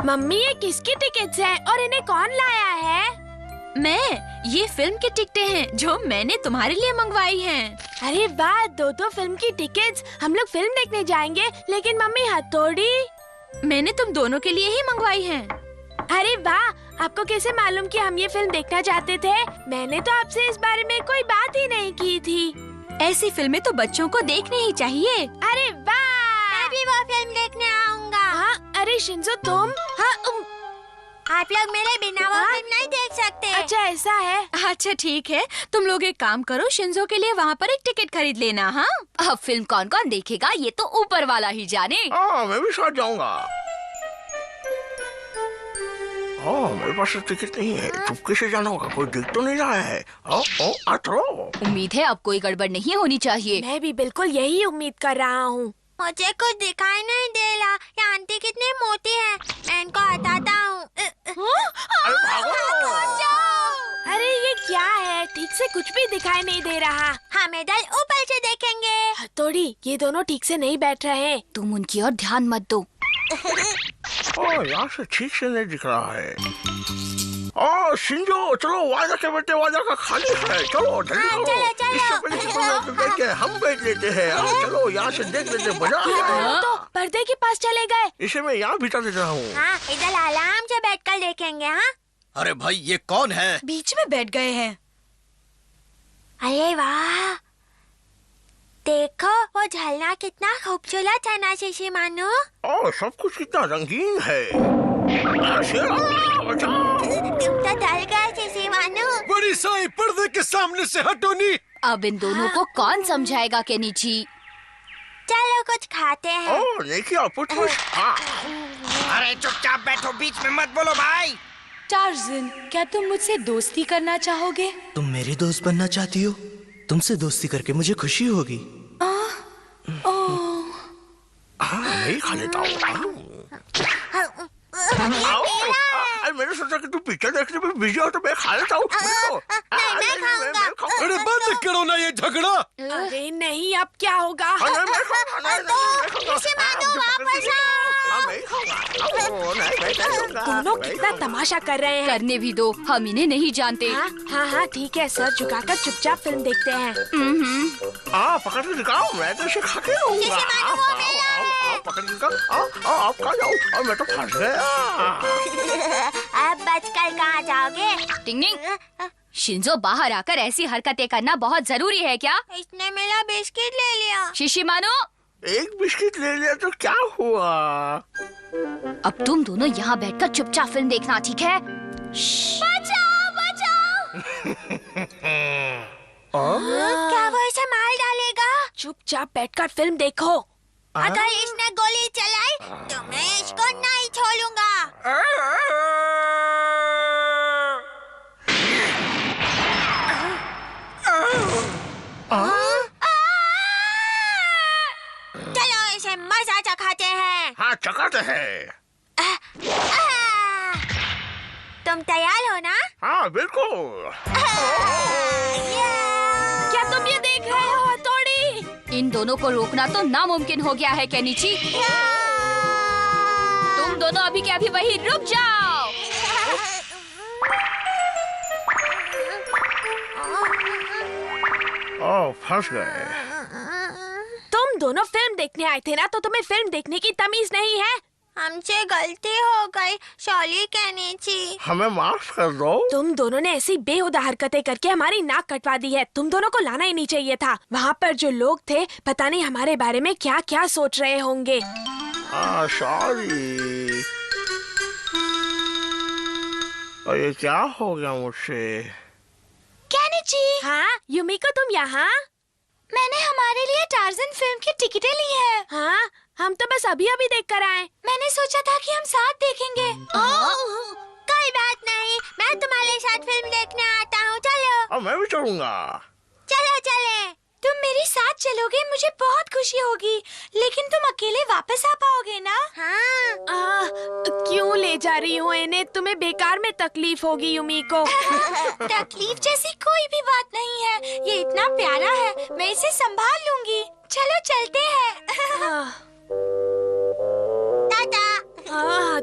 Mummy ये किसकी tickets हैं और इन्हें कौन लाया है? ये फिल्म की टिकटें हैं जो मैंने तुम्हारे लिए मंगवाई हैं। अरे वाह, दो फिल्म की टिकट्स। हम लोग फिल्म देखने जाएंगे, लेकिन मम्मी हथौड़ी मैंने तुम दोनों के लिए ही मंगवाई हैं। अरे वाह, आपको कैसे मालूम कि हम ये फिल्म देखना चाहते थे? मैंने तो आपसे इस बारे में कोई बात ही नहीं की थी। ऐसी फिल्में तो बच्चों को देखनी ही चाहिए। अरे वाह, मैं भी वो फिल्म देखने आऊँगा। हाँ, अरे शिंजो तुम? हाँ, आप लोग मेरे बिना वो फिल्म नहीं देख सकते। अच्छा ऐसा है। अच्छा ठीक है, तुम लोग एक काम करो, शिंजो के लिए वहाँ पर एक टिकट खरीद लेना। हाँ, अब फिल्म कौन कौन देखेगा ये तो ऊपर वाला ही जाने। मैं भी साथ जाऊंगा। मेरे पास टिकट नहीं है, चुपके से जाना होगा, कोई देख तो नहीं रहा है। उम्मीद है अब कोई गड़बड़ नहीं होनी चाहिए। मैं भी बिल्कुल यही उम्मीद कर रहा हूँ। मुझे कुछ दिखाई नहीं दे रहा। ये आंटी कितनी मोटी है, मैं इनको हटाता हूँ। अरे ये क्या है? ठीक से कुछ भी दिखाई नहीं दे रहा। हम इधर ऊपर से देखेंगे। हथौड़ी, ये दोनों ठीक से नहीं बैठ रहे। तुम उनकी ओर ध्यान मत दो। यहाँ से ठीक से नहीं दिख रहा है। शिंजो, चलो वाजा के बेटे, वाजा का खाली है, चलो जल्दी करो। चलो। इससे पहले कि तुम लोग देख के हम बैठ लेते हैं। चलो यहाँ से देख लेते, मजा आएगा। तो पर्दे के पास चले गए। इसे मैं यहाँ बिठा देता हूँ। हाँ, इधर आराम से बैठकर देखेंगे। हाँ, अरे भाई ये कौन है? बीच में बैठ गए हैं। अरे वाह, देखो वो झरना कितना खूबसूरत है ना शिशिमानु। सब कुछ कितना रंगीन है। तुम तो डर गए शिशिमानु। बड़ी साई, पर्दे के सामने से हटो नी। अब इन दोनों को कौन समझाएगा केनिची? चलो कुछ खाते हैं। देखिए कुछ। अरे चुपचाप बैठो, बीच में मत बोलो भाई। टार्ज़न, क्या तुम मुझसे दोस्ती करना चाहोगे? तुम मेरी दोस्त बनना चाहती हो? तुमसे दोस्ती करके मुझे खुशी होगी। नहीं खा लेता हूँ। मैंने सोचा कि तुम पिक्चर देखने में बिजी हो तो मैं खा लेता हूँ। अरे बंद करो ना ये झगड़ा। अरे नहीं, अब क्या होगा? दोनों कितना तमाशा कर रहे हैं। करने भी दो, हम इन्हें नहीं जानते। हाँ, ठीक है। सर झुकाकर चुपचाप फिल्म देखते हैं। पकड़ के दिखाओ, मैं तो इसे खा के रहूंगा। पकड़ के दिखाओ, आप खा जाओ। मैं तो फंस गया। अब बचकर कहाँ जाओगे? टिंग शिंजो, बाहर आकर ऐसी हरकतें करना बहुत जरूरी है क्या? इसने मेरा बिस्किट ले लिया। शिशिमानु, एक बिस्किट ले लिया तो क्या हुआ? अब तुम दोनों यहाँ बैठकर चुपचाप फिल्म देखना, ठीक है? बचाओ। क्या वो इसे मार डालेगा? चुपचाप बैठकर फिल्म देखो। अगर इसने गोली चलाई तो मैं इसको नहीं छोड़ूंगा। चलो इसे मजा चखाते हैं। हाँ, चखाते हैं। तुम तैयार हो ना? हाँ बिल्कुल। क्या तुम ये देख रहे हो हथौड़ी? इन दोनों को रोकना तो नामुमकिन हो गया है केनिची। तुम दोनों अभी के अभी वहीं रुक जाओ। फंस गए। तुम दोनों फिल्म देखने आए थे ना, तो तुम्हें फिल्म देखने की तमीज नहीं है? हमसे गलती हो गई, सॉरी केनिची। हमें माफ कर दो। तुम दोनों ने ऐसी बेहुदा हरकतें करके हमारी नाक कटवा दी है। तुम दोनों को लाना ही नहीं चाहिए था। वहाँ पर जो लोग थे, पता नहीं हमारे बारे में क्या क्या सोच रहे होंगे। सॉरी। ये क्या हो गया मुझसे? केनिची, हाँ युमिको, तुम यहाँ? मैंने हमारे लिए टार्ज़न फिल्म की टिकटें ली है। हाँ, हम तो बस अभी अभी देख कर आए। मैंने सोचा था कि हम साथ देखेंगे। कोई बात नहीं, मैं तुम्हारे साथ फिल्म देखने आता हूँ। चलो। मैं भी चलूंगा। चलो चले। तुम मेरे साथ चलोगे, मुझे बहुत खुशी होगी। लेकिन तुम अकेले वापस आ पाओगे ना? हाँ। क्यों ले जा रही हो इन्हें? तुम्हें बेकार में तकलीफ होगी युमिको। तकलीफ जैसी कोई भी बात नहीं है। ये इतना प्यारा है, मैं इसे संभाल लूंगी। चलो चलते हैं। टाटा।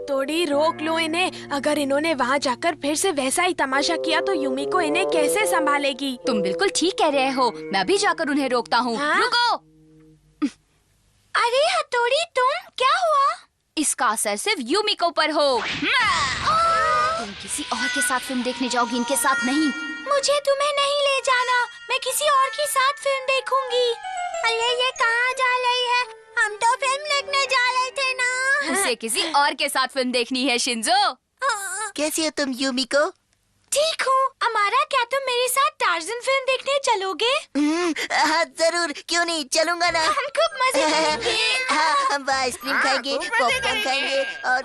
हथौड़ी रोक लो इन्हें। अगर इन्होंने वहाँ जाकर फिर से वैसा ही तमाशा किया तो युमिको इन्हें कैसे संभालेगी? तुम बिल्कुल ठीक कह रहे हो, मैं अभी जाकर उन्हें रोकता हूँ। हाँ? रुको। अरे हथौड़ी, तुम क्या हुआ? इसका असर सिर्फ युमिको पर हो। तुम किसी और के साथ फिल्म देखने जाओगी, इनके साथ नहीं। मुझे तुम्हें नहीं ले जाना, मैं किसी और के साथ फिल्म देखूंगी। अरे ये कहाँ जा रही है? हम तो फिल्म देखने जा रहे थे ना। उसे किसी और के साथ फिल्म देखनी है शिंजो। कैसी हो तुम यूमिको? ठीक हूँ। अमारा, क्या तुम मेरे साथ टार्ज़न फिल्म देखने चलोगे? हाँ जरूर, क्यों नहीं, चलूंगा ना। हम खूब मजे करेंगे। हाँ, हम आइसक्रीम खाएंगे, पॉपकॉर्न खाएंगे और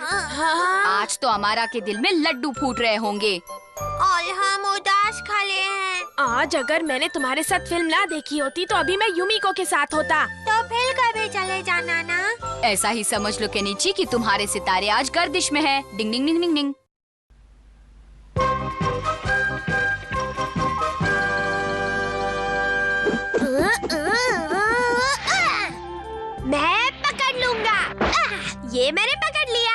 आज तो अमारा के दिल में लड्डू फूट रहे होंगे। और हम उदास खाले हैं। आज अगर मैंने तुम्हारे साथ फिल्म ना देखी होती तो अभी मैं युमिको के साथ होता। तो फिर कभी चले जाना ना। ऐसा ही समझ लो केनिची कि तुम्हारे सितारे आज गर्दिश में हैं। डिंग डिंग डिंग डिंग डिंग। मैं पकड़ लूंगा। ये मैंने पकड़ लिया।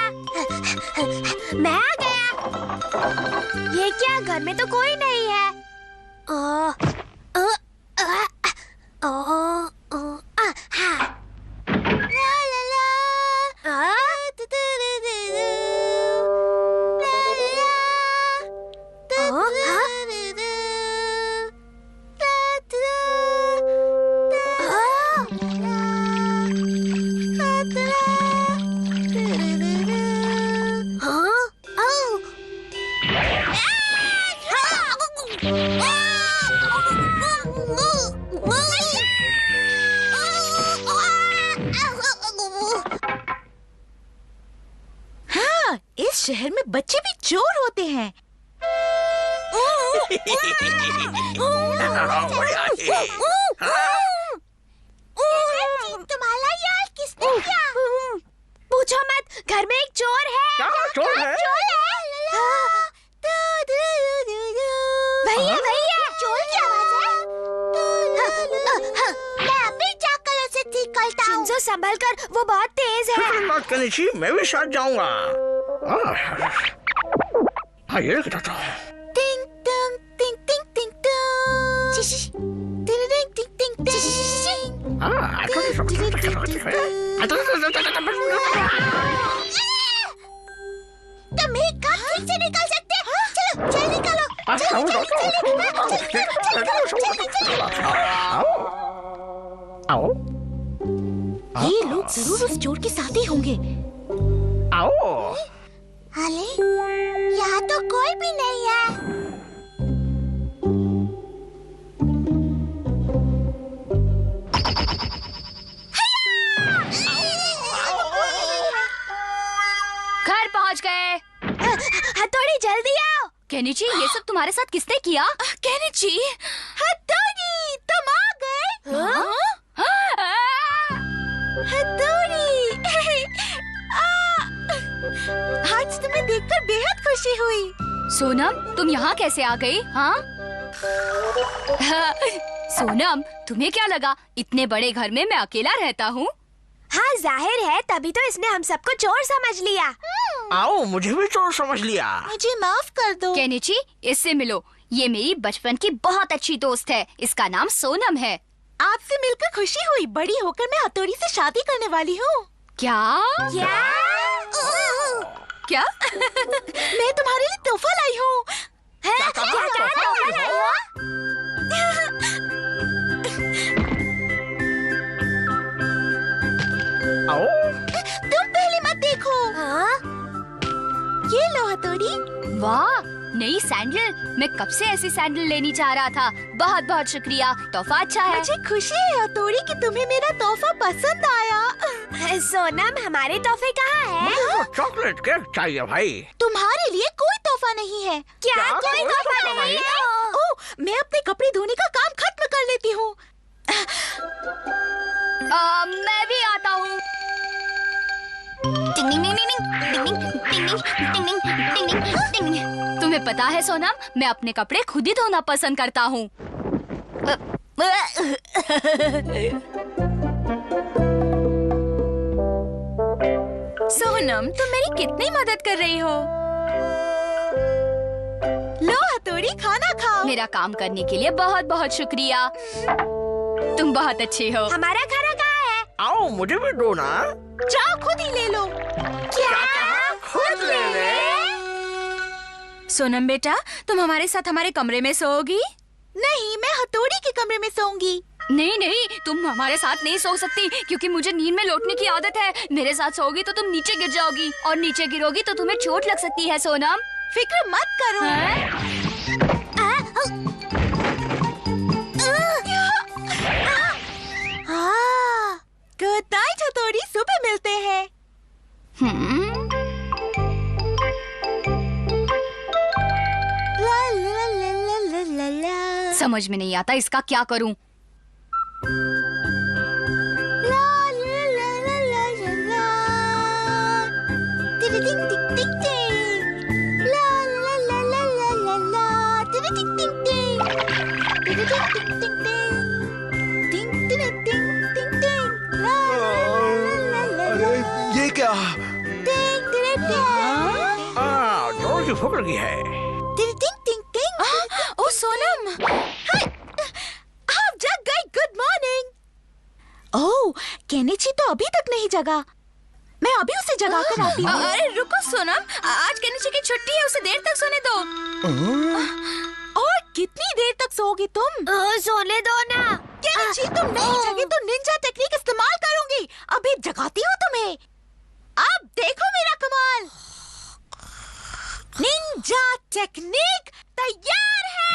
मैं आ गया। ये क्या, घर में तो कोई नहीं है। हाँ, इस शहर में बच्चे भी चोर होते हैं। तुम्हारा यार किसने किया? पूछो मत, घर में एक चोर है। क्या चोर है? भैया भैया, चोर की आवाज है। मैं अभी जाकर उसे ठीक करता हूँ। शिंजो संभल कर, वो बहुत तेज है। केनिची, मैं भी साथ जाऊंगा। हाँ, ये क्या? टिंग टंग टिंग टिंग टिंग टंग। टिंग टिंग टिंग टिंग टिंग। तुम एक काम ठीक से निकल सकते हो। चलो चल निकालो। आओ ये लोग जरूर उस चोर के साथ ही होंगे। आओ। अरे यहाँ तो कोई भी नहीं है। घर पहुंच गए। हथौड़ी जल्दी आओ। केनिची, ये सब तुम्हारे साथ किसने किया? केनिची, हथौड़ी तुम आ गए। हथौड़ी, आज तुम्हें देखकर बेहद खुशी हुई। सोनम, तुम यहाँ कैसे आ गई? हाँ? सोनम, तुम्हें क्या लगा इतने बड़े घर में मैं अकेला रहता हूँ? हाँ, जाहिर है, तभी तो इसने हम सबको चोर समझ लिया। आओ, मुझे भी चोर समझ लिया। मुझे माफ कर दो। केनिची, इससे मिलो। ये मेरी बचपन की बहुत अच्छी दोस्त है। इसका नाम सोनम है। आपसे मिलकर खुशी हुई। बड़ी होकर मैं हथौड़ी से शादी करने वाली हूँ। क्या? क्या? मैं तुम्हारे लिए तोहफा लाई हूँ। आओ। तुम पहले मत देखो। ये लो हथौड़ी। वाह, नई सैंडल। मैं कब से ऐसी सैंडल लेनी चाह रहा था। बहुत बहुत शुक्रिया, तोहफा अच्छा है। मुझे खुशी है हथौड़ी कि तुम्हें मेरा तोहफा पसंद आया। सोनम, हमारे तोहफे कहाँ हैं? चॉकलेट केक चाहिए भाई। तुम्हारे लिए कोई तोहफा नहीं है। क्या कोई तोहफा नहीं है? ओह, मैं अपने कपड़े धोने का काम खत्म कर लेती हूँ। मैं भी आता हूँ। तुम्हें पता है सोनम, मैं अपने कपड़े खुद ही धोना पसंद करता हूँ। सोनम, सोनम, तुम मेरी कितनी मदद कर रही हो। लो हथौड़ी, खाना खाओ। मेरा काम करने के लिए बहुत बहुत शुक्रिया। तुम बहुत अच्छे हो। हमारा खाना कहाँ है? आओ मुझे भी दो ना। जाओ खुद ही ले लो। क्या? खुद ले ले। सोनम बेटा, तुम हमारे साथ हमारे कमरे में सोओगी? नहीं, मैं हथौड़ी के कमरे में सोऊंगी। नहीं नहीं, तुम हमारे साथ नहीं सो सकती क्योंकि मुझे नींद में लौटने की आदत है। मेरे साथ सोओगी तो तुम नीचे गिर जाओगी और नीचे गिरोगी तो तुम्हें चोट लग सकती है। सोनम, फिक्र मत करो। गुड नाइट हथौड़ी, सुबह मिलते हैं। ला ला ला ला ला ला ला। समझ में नहीं आता इसका क्या करूं। ला ला ला ला ला ला ला। टिंग टिंग टिंग टिंग टिंग। ला ला ला ला ला ला ला। टिंग टिंग टिंग टिंग। टिंग टिंग टिंग टिंग टिंग। टिंग टिंग टिंग टिंग टिंग। ला ला ला ला ला। ये क्या? टिंग टिंग टिंग। जोर की फुक लगी है। टिंग टिंग टिंग टिंग। ओ सोनम, आप जग गई। Good morning. ओह, केनिची तो अभी तक नहीं जगा। मैं अभी उसे जगा कर आती हूँ। अरे रुको सोनम, आज केनिची की छुट्टी है, उसे देर तक सोने दो। और कितनी देर तक सोओगी तुम? सोने दो ना। केनिची, तुम नहीं जगी तो निंजा टेक्निक इस्तेमाल करूंगी। अभी जगाती हूँ तुम्हें। अब देखो मेरा कमाल। निंजा टेक्निक तैयार है।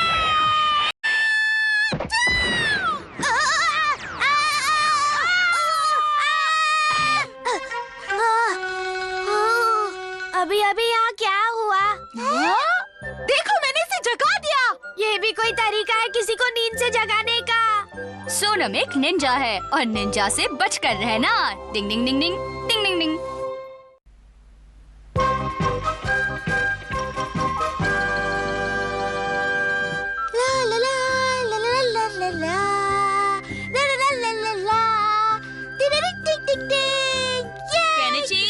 अभी अभी यहाँ क्या हुआ? देखो, मैंने इसे जगा दिया। ये भी कोई तरीका है किसी को नींद से जगाने का? सोनम एक निंजा है और निंजा से बचकर रहना। डिंग डिंग डिंग डिंग डिंग डिंग डिंग। ला ला ला ला ला ला ला ला ला ला ला ला ला ला। टिंग टिंग टिंग टिंग। केनिची,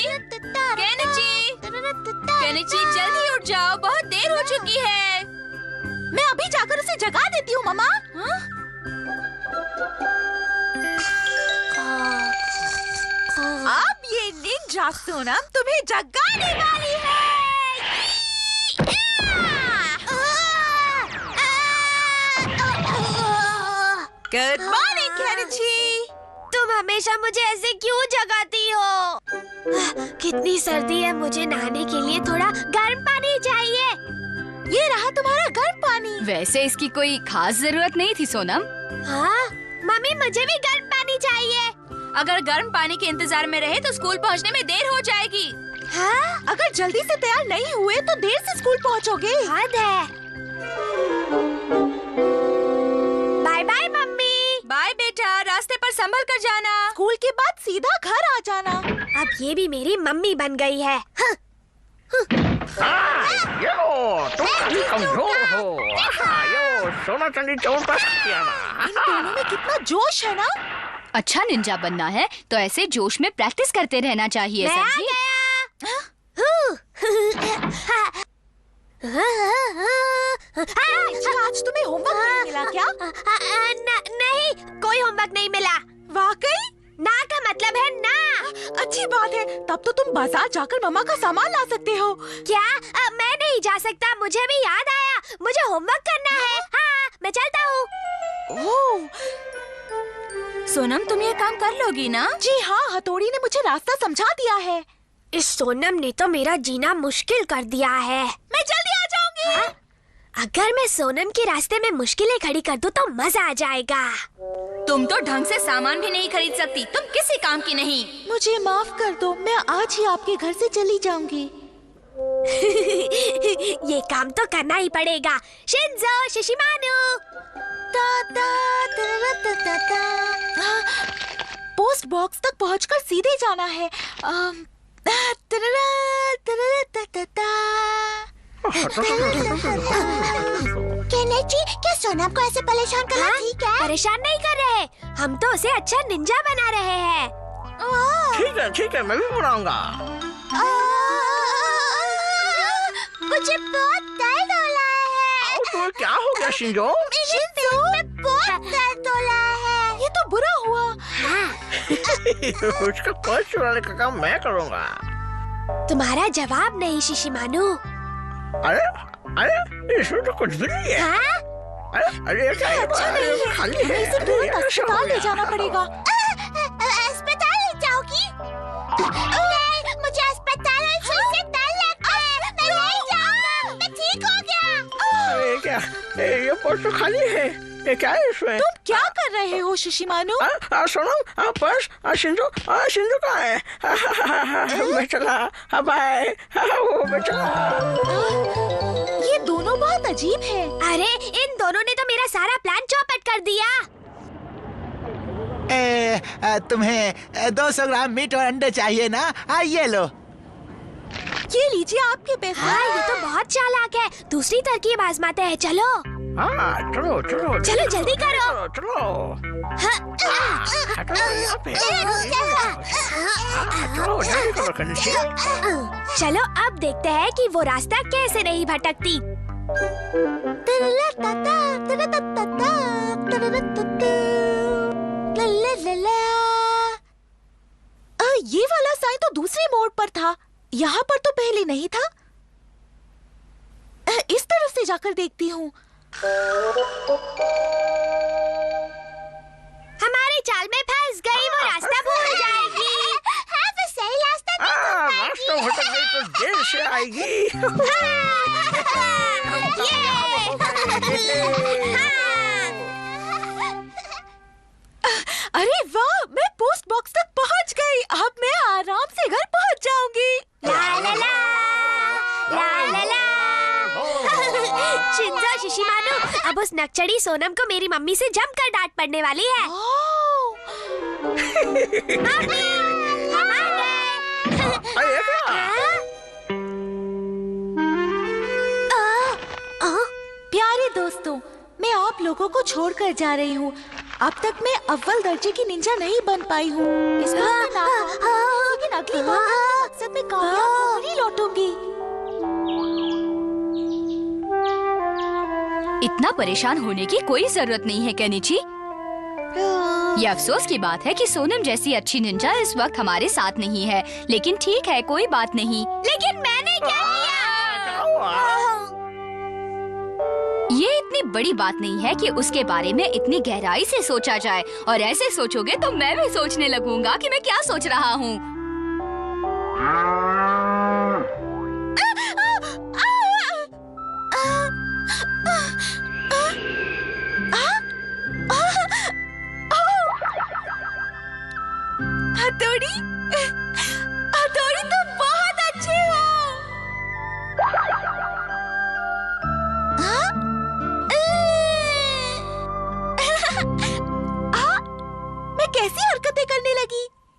केनिची, केनिची जल्दी उठ जाओ, बहुत देर हो चुकी है। मैं अभी जाकर उसे जगा देती हूँ मम्मा। अब ये निंजा सोनम तुम्हें जगाने वाली है। Good morning Kenichi. तुम हमेशा मुझे ऐसे क्यों जगाती हो? कितनी सर्दी है, मुझे नहाने के लिए थोड़ा गर्म पानी चाहिए। ये रहा तुम्हारा गर्म पानी। वैसे इसकी कोई खास जरूरत नहीं थी सोनम। हाँ मम्मी, मुझे भी गर्म पानी चाहिए। अगर गर्म पानी के इंतजार में रहे तो स्कूल पहुंचने में देर हो जाएगी। हाँ? अगर जल्दी से तैयार नहीं हुए तो देर से स्कूल पहुंचोगे। हद है। Bye bye mummy. बाय बेटा, रास्ते पर संभल कर जाना। स्कूल के बाद सीधा घर आ जाना। अब ये भी मेरी मम्मी बन गई है। यो तुम काफी कमजोर हो। यो सोना चांदी चोर का किया इन दोनों में कितना जोश है ना। अच्छा निंजा बनना है तो ऐसे जोश में प्रैक्टिस करते रहना चाहिए। मैं आ समझी? आज तुम्हें होमवर्क नहीं मिला क्या? नहीं, कोई होमवर्क नहीं मिला। वाकई? ना का मतलब है ना। अच्छी बात है, तब तो तुम बाजार जाकर मम्मा का सामान ला सकते हो। क्या? मैं नहीं जा सकता, मुझे भी याद आया, मुझे होमवर्क करना है। हाँ, मैं चलता हूँ। ओह, सोनम तुम ये काम कर लोगी ना? जी हाँ, हथौड़ी ने मुझे रास्ता समझा दिया है। इस सोनम ने तो मेरा जीना मुश्किल कर दिया है। मैं जल्दी आ जाऊंगी। हाँ? अगर मैं सोनम के रास्ते में मुश्किलें खड़ी कर दूं तो मजा आ जाएगा। तुम तो ढंग से सामान भी नहीं खरीद सकती, तुम किसी काम की नहीं। मुझे माफ कर दो, मैं आज ही आपके घर से चली जाऊंगी। ये काम तो करना ही पड़ेगा। शिंजो, शिशिमानु। पोस्ट बॉक्स तक पहुंचकर सीधे जाना है। केनेची, क्या सोनम को ऐसे परेशान करना ठीक है? परेशान नहीं कर रहे, हम तो उसे अच्छा निंजा बना रहे हैं। ठीक है, मैं भी बनाऊंगा। मुझे बहुत दर्द हो रहा है। तुम्हें क्या हो गया शिंजो? मेरे पेट में बहुत दर्द हो रहा है। ये तो बुरा हुआ। उसका पर्स चुराने का काम मैं करूँगा। तुम्हारा जवाब नहीं शिशिमानु। अरे अरे इसमें तो कुछ भी नहीं है। अरे ये क्या है? अच्छा नहीं है। खाली है। इसे तुरंत ये कैसे हो अस्पताल ले गया? जाना पड़ेगा। अस्पताल ले जाओगी? नहीं, मुझे अस्पताल और सुई से डर लगता है। मैं नहीं जाऊंगा। मैं ठीक हो गया। अरे क्या? ये पर्स तो खाली है। ये क्या है इसमें? तुम क्या कर रहे हो शिशिमानु? सोनम, पर्स, शिंजो कहाँ है? मैं चला, बाय, मैं चला। ये दोनों बहुत अजीब है। अरे इन दोनों ने तो मेरा सारा प्लान चौपट कर दिया। तुम्हें 200 ग्राम मीट और अंडे चाहिए ना? ये लो। ये लीजिए आपके पैसे। हाँ ये तो बहुत चालाक है। दूसरी तरकीब आजमाते हैं। चलो चलो चलो जल्दी करो। चलो हटो यहाँ पे। चलो जल्दी करो कनिष्ठी। चलो अब देखते हैं कि वो रास्ता कैसे नहीं भटकती। ये वाला साइन तो दूसरे मोड़ पर था। यहाँ पर तो पहले नहीं था। इस तरफ से जाकर देखती हूँ। हमारी चाल में फंस गई। वो रास्ता भूल जाएगी। हाँ, वो सही रास्ता रास्ता भटक गई तो देर से आएगी। अरे वाह, मैं पोस्ट बॉक्स तक पहुंच गई। अब मैं आराम से घर पहुंच जाऊंगी। ला ला ला ला ला ला। शिंजो शिशिमानु, अब उस नकचड़ी सोनम को मेरी मम्मी से जमकर डांट पड़ने वाली है। मम्मी, हम आ गए। प्यारे दोस्तों, मैं आप लोगों को छोड़कर जा रही हूँ। अब तक मैं अव्वल दर्जे की निंजा नहीं बन पाई हूँ। इस बार मैं नाकाम, लेकिन अगली बार मैं मकसद में कामयाब जरूर लौटूंगी। इतना परेशान होने की कोई जरूरत नहीं है केनिची। ये अफसोस की बात है कि सोनम जैसी अच्छी निंजा इस वक्त हमारे साथ नहीं है, लेकिन ठीक है, कोई बात नहीं। लेकिन मैंने क्या किया? ये इतनी बड़ी बात नहीं है कि उसके बारे में इतनी गहराई से सोचा जाए, और ऐसे सोचोगे तो मैं भी सोचने लगूंगा कि मैं क्या सोच रहा हूँ। हथौड़ी